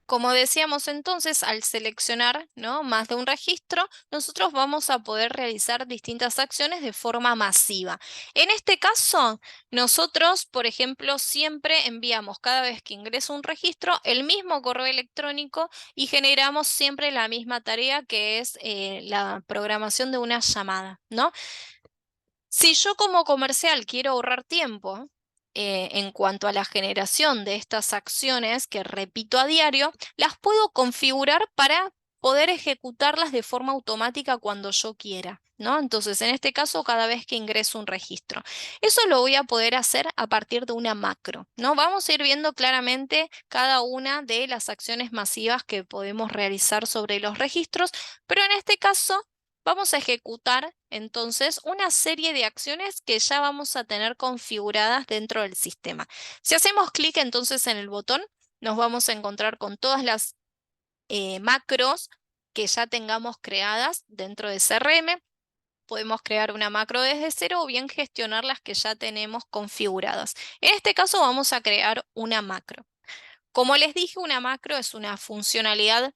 Como decíamos entonces, al seleccionar, ¿no?, más de un registro, nosotros vamos a poder realizar distintas acciones de forma masiva. En este caso, nosotros, por ejemplo, siempre enviamos cada vez que ingresa un registro el mismo correo electrónico y generamos siempre la misma tarea que es la programación de una llamada, ¿no? Si yo como comercial quiero ahorrar tiempo en cuanto a la generación de estas acciones que repito a diario, las puedo configurar para poder ejecutarlas de forma automática cuando yo quiera, ¿no? Entonces, en este caso, cada vez que ingreso un registro. Eso lo voy a poder hacer a partir de una macro, ¿no? Vamos a ir viendo claramente cada una de las acciones masivas que podemos realizar sobre los registros, pero en este caso vamos a ejecutar entonces una serie de acciones que ya vamos a tener configuradas dentro del sistema. Si hacemos clic entonces en el botón, nos vamos a encontrar con todas las macros que ya tengamos creadas dentro de CRM. Podemos crear una macro desde cero o bien gestionar las que ya tenemos configuradas. En este caso vamos a crear una macro. Como les dije, una macro es una funcionalidad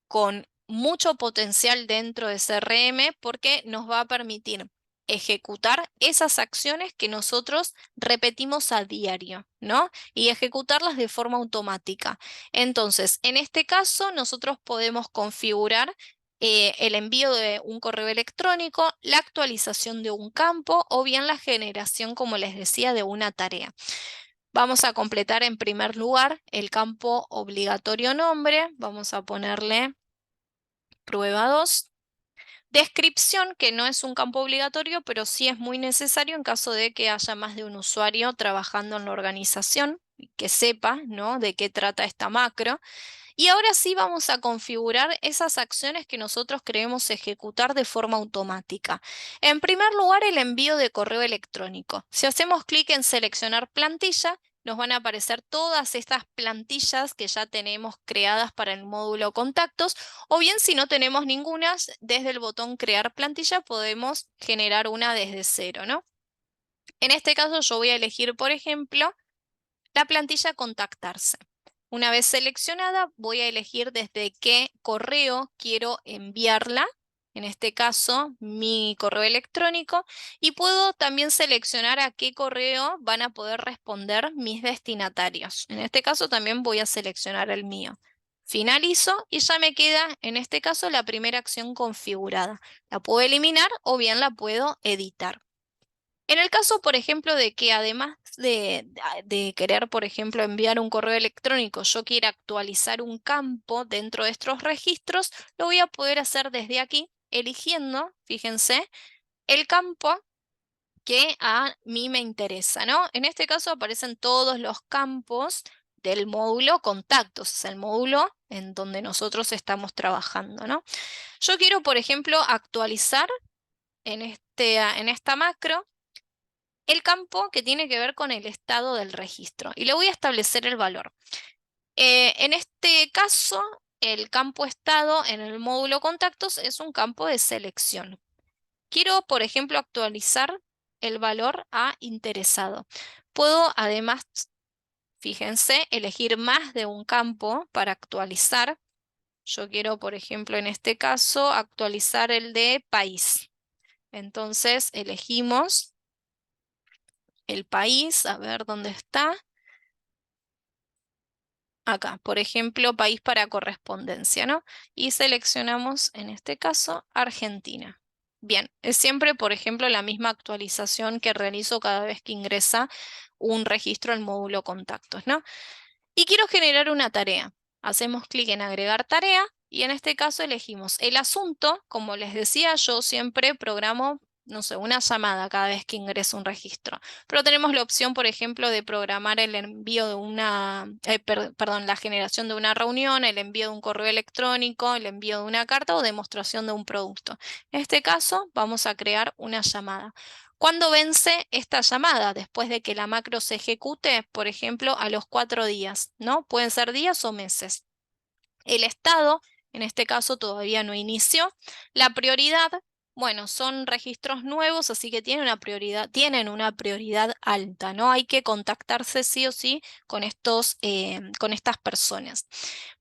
con mucho potencial dentro de CRM porque nos va a permitir ejecutar esas acciones que nosotros repetimos a diario, ¿no? Y ejecutarlas de forma automática. Entonces, en este caso, nosotros podemos configurar el envío de un correo electrónico, la actualización de un campo o bien la generación, como les decía, de una tarea. Vamos a completar en primer lugar el campo obligatorio nombre. Vamos a ponerle prueba 2. Descripción, que no es un campo obligatorio, pero sí es muy necesario en caso de que haya más de un usuario trabajando en la organización, y que sepa, ¿no?, de qué trata esta macro. Y ahora sí vamos a configurar esas acciones que nosotros queremos ejecutar de forma automática. En primer lugar, el envío de correo electrónico. Si hacemos clic en seleccionar plantilla, nos van a aparecer todas estas plantillas que ya tenemos creadas para el módulo contactos, o bien si no tenemos ninguna, desde el botón crear plantilla podemos generar una desde cero, ¿no? En este caso yo voy a elegir, por ejemplo, la plantilla contactarse. Una vez seleccionada, voy a elegir desde qué correo quiero enviarla, en este caso mi correo electrónico, y puedo también seleccionar a qué correo van a poder responder mis destinatarios. En este caso también voy a seleccionar el mío. Finalizo y ya me queda, en este caso, la primera acción configurada. La puedo eliminar o bien la puedo editar. En el caso, por ejemplo, de que además de querer, por ejemplo, enviar un correo electrónico, yo quiera actualizar un campo dentro de estos registros, lo voy a poder hacer desde aquí, eligiendo, fíjense, el campo que a mí me interesa, ¿no? En este caso aparecen todos los campos del módulo contactos, es el módulo en donde nosotros estamos trabajando, ¿no? Yo quiero, por ejemplo, actualizar en esta macro el campo que tiene que ver con el estado del registro y le voy a establecer el valor. En este caso, el campo estado en el módulo contactos es un campo de selección. Quiero, por ejemplo, actualizar el valor a interesado. Puedo además, fíjense, elegir más de un campo para actualizar. Yo quiero, por ejemplo, en este caso, actualizar el de país. Entonces, elegimos el país, a ver dónde está. Acá, por ejemplo, país para correspondencia, ¿no? Y seleccionamos, en este caso, Argentina. Bien, es siempre, por ejemplo, la misma actualización que realizo cada vez que ingresa un registro al módulo contactos, ¿no? Y quiero generar una tarea. Hacemos clic en agregar tarea y en este caso elegimos el asunto. Como les decía, yo siempre programo, no sé, una llamada cada vez que ingreso un registro. Pero tenemos la opción, por ejemplo, de programar el envío de la generación de una reunión, el envío de un correo electrónico, el envío de una carta o demostración de un producto. En este caso, vamos a crear una llamada. ¿Cuándo vence esta llamada? Después de que la macro se ejecute, por ejemplo, a los 4 días, ¿no? Pueden ser días o meses. El estado, en este caso, todavía no inició. La prioridad, Bueno, son registros nuevos, así que tienen una prioridad alta, ¿no? Hay que contactarse sí o sí con con estas personas.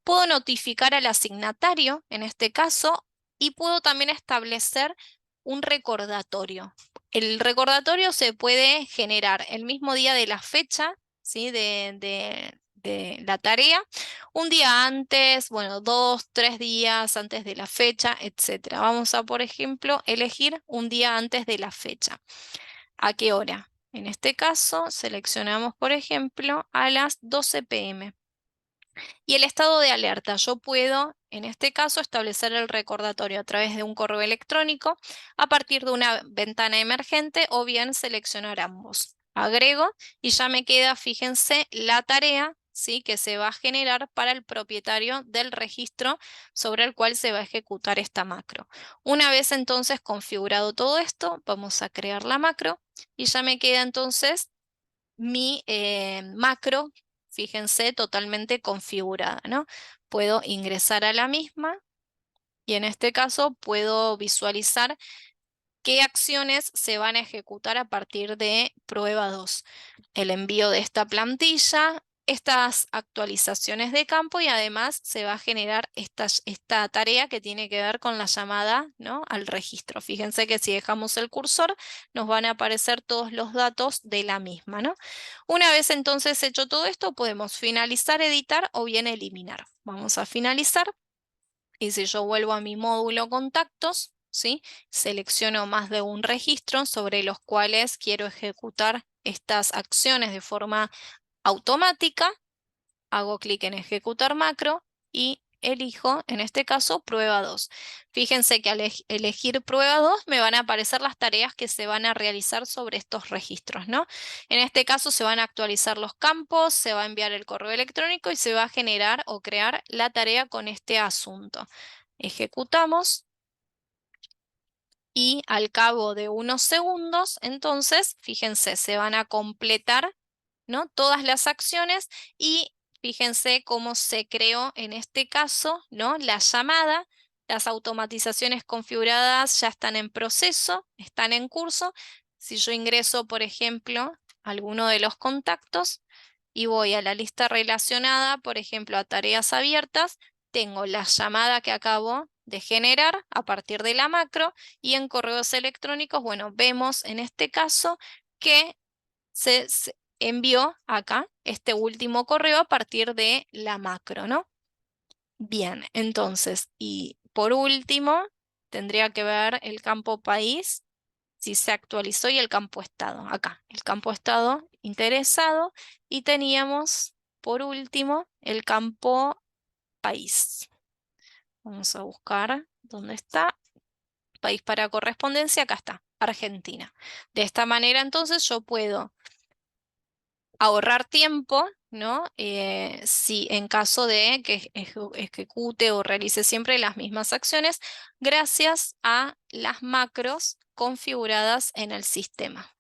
Puedo notificar al asignatario, en este caso, y puedo también establecer un recordatorio. El recordatorio se puede generar el mismo día de la fecha, ¿sí? De la tarea, un día antes, bueno, 2, 3 días antes de la fecha, etcétera. Vamos a, por ejemplo, elegir un día antes de la fecha. ¿A qué hora? En este caso, seleccionamos, por ejemplo, a las 12 p.m. Y el estado de alerta, yo puedo, en este caso, establecer el recordatorio a través de un correo electrónico a partir de una ventana emergente o bien seleccionar ambos. Agrego y ya me queda, fíjense, la tarea, ¿sí?, que se va a generar para el propietario del registro sobre el cual se va a ejecutar esta macro. Una vez entonces configurado todo esto, vamos a crear la macro y ya me queda entonces mi macro, fíjense, totalmente configurada, ¿no? Puedo ingresar a la misma y en este caso puedo visualizar qué acciones se van a ejecutar a partir de prueba 2. El envío de esta plantilla, estas actualizaciones de campo y además se va a generar esta tarea que tiene que ver con la llamada, ¿no?, al registro. Fíjense que si dejamos el cursor nos van a aparecer todos los datos de la misma, ¿no? Una vez entonces hecho todo esto podemos finalizar, editar o bien eliminar. Vamos a finalizar. Y si yo vuelvo a mi módulo contactos, ¿sí?, selecciono más de un registro sobre los cuales quiero ejecutar estas acciones de forma automática, hago clic en ejecutar macro y elijo, en este caso, prueba 2. Fíjense que al elegir prueba 2 me van a aparecer las tareas que se van a realizar sobre estos registros, ¿no? En este caso se van a actualizar los campos, se va a enviar el correo electrónico y se va a generar o crear la tarea con este asunto. Ejecutamos y al cabo de unos segundos, entonces, fíjense, se van a completar, ¿no?, todas las acciones y fíjense cómo se creó en este caso, ¿no?, la llamada. Las automatizaciones configuradas ya están en proceso, están en curso. Si yo ingreso, por ejemplo, a alguno de los contactos y voy a la lista relacionada, por ejemplo, a tareas abiertas, tengo la llamada que acabo de generar a partir de la macro y en correos electrónicos, bueno, vemos en este caso que se envió acá este último correo a partir de la macro, ¿no? Bien, entonces, y por último, tendría que ver el campo país, si se actualizó y el campo estado. Acá, el campo estado interesado y teníamos, por último, el campo país. Vamos a buscar dónde está. País para correspondencia, acá está, Argentina. De esta manera, entonces, yo puedo ahorrar tiempo, ¿no? Si en caso de que ejecute o realice siempre las mismas acciones, gracias a las macros configuradas en el sistema.